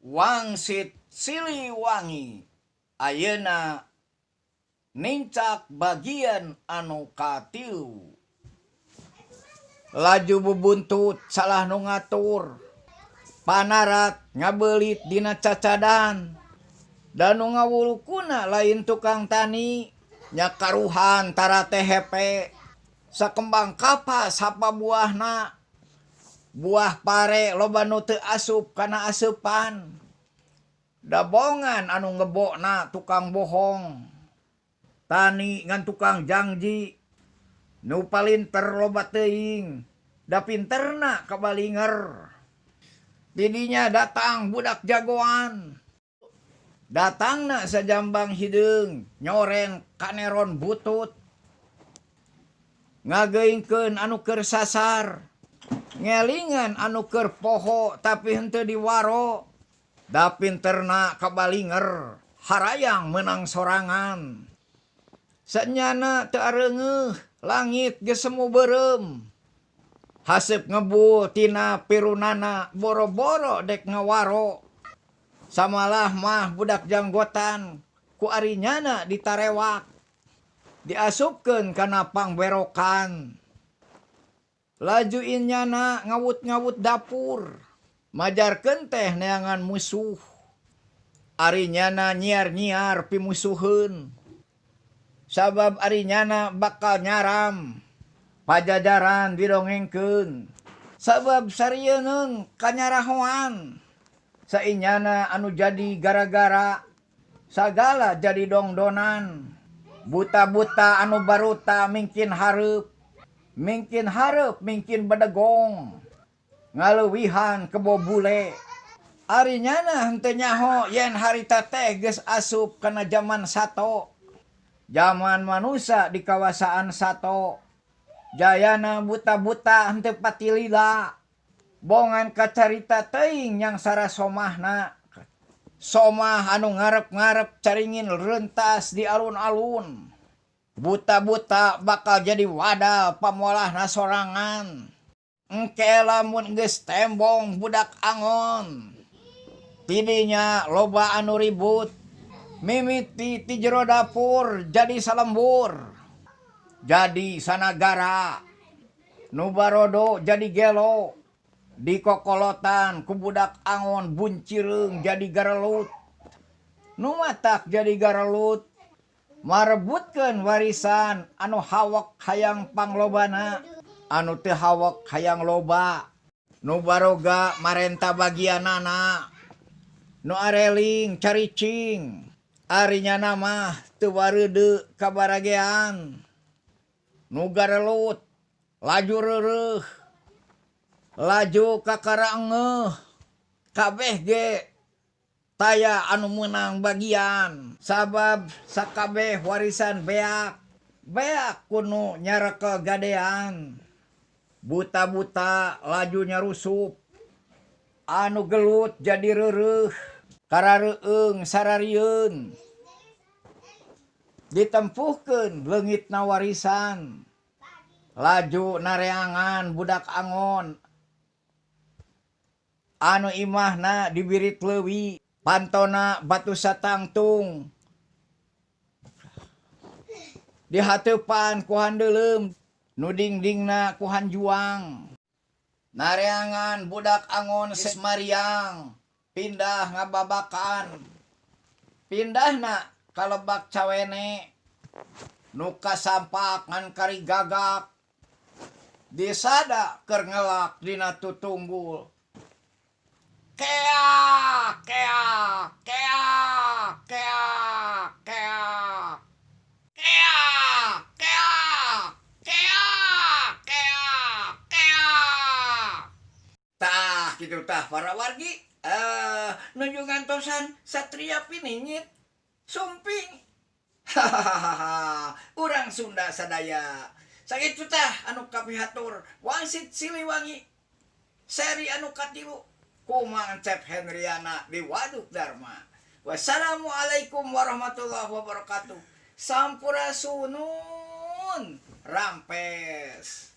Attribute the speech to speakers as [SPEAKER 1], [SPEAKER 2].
[SPEAKER 1] Wangsit Siliwangi ayeuna nincak bagian anu katilu. Laju bubuntut salah nu ngatur, panarat ngabelit dina cacadan, dan nu ngawulukuna lain tukang tani, nya karuhan tara THP, sakembang kapas hapa buahna, buah pare loba nu teu asup kana aseupan, dabongan anu ngebokna tukang bohong, tani ngan tukang jangji, nu palinter loba teuing, da pinterna kabalinger. Didinya datang budak jagoan, datangna sajambang hideung, nyoren kaneron butut, ngageingkeun anu keur sasar, ngelingan anu keur poho tapi henteu diwaro, da pinterna kabalinger, harayang menang sorangan. Sanyana teu areungeuh, langit geus semu beureum, haseup ngebul tina pirunana boro-boro dek ngawaro. Samalah mah budak janggotan ku arinyana ditarewak, diasupkeun kana pangberokan. Laju inyana ngawut-ngawut dapur, majarkeun teh neangan musuh, arinyana nyiar-nyiar pimusuheun, sabab arinyana bakal nyaram, pajajaran didongengkeun, sabab sarieun kanyarahoan, sainyana anu jadi gara-gara, sagala jadi dongdonan, buta-buta anu baruta mingkin hareup, mingkin bedegong, ngaleuwihan kebo bule. Arinyana henteu nyaho yen harita teh geus asup kana zaman sato, zaman manusia di kawasaan sato. Jayana buta-buta henteu pati lila, bongan kacarita teuing yang sarasomahna, somah anu ngarep-ngarep caringin rentas di alun-alun. Buta-buta bakal jadi wadah pamolahna sorangan, engke lamun geus tembong budak angon. Tidinya loba anu ribut, mimiti ti jero dapur jadi salembur, jadi sanagara, nu barodo jadi gelo, dikokolotan ku budak angon buncireung jadi garelut, nu matak jadi garelut, marebutkeun warisan anu hawok hayang panglobana, anu teu hawok hayang loba, nu baroga marenta bagianana, nu areling caricing, arinyana mah teu wareudeu kabaragean, nu garelut laju reureuh, laju kakaraengeuh, kabeh ge taya anu meunang bagian, sabab sakabeh warisan beak, beak kudu nyarekel gadean. Buta-buta laju nyarusup, anu gelut jadi reureuh, karareueung sararieun, ditempuhkeun leungitna warisan, laju nareangan budak angon, anu imahna di birit leuwi, pantona batu satangtung, dihateupan ku handeuleum, nu dingdingna ku hanjuang. Nareangan budak angon sesmariang, pindah ngababakan, pindahna ka Lebak Cawene, nu kasampak ngan kari gagak, disada keur ngelak dina tutunggul. Keak, keak, keak, keak, keak, keak, keak, keak, keak, keak. Tah kitu tah para wargi, nuju ngantosan satria piningit, sumping. Hahaha, urang Sunda sadaya. Sakitu tah anu kapihatur Wangsit Siliwangi seri anu katilu. Kumaha Cep Hendriana di Waduk Dharma. Wassalamualaikum warahmatullahi wabarakatuh. Sampurasunun. Rampes.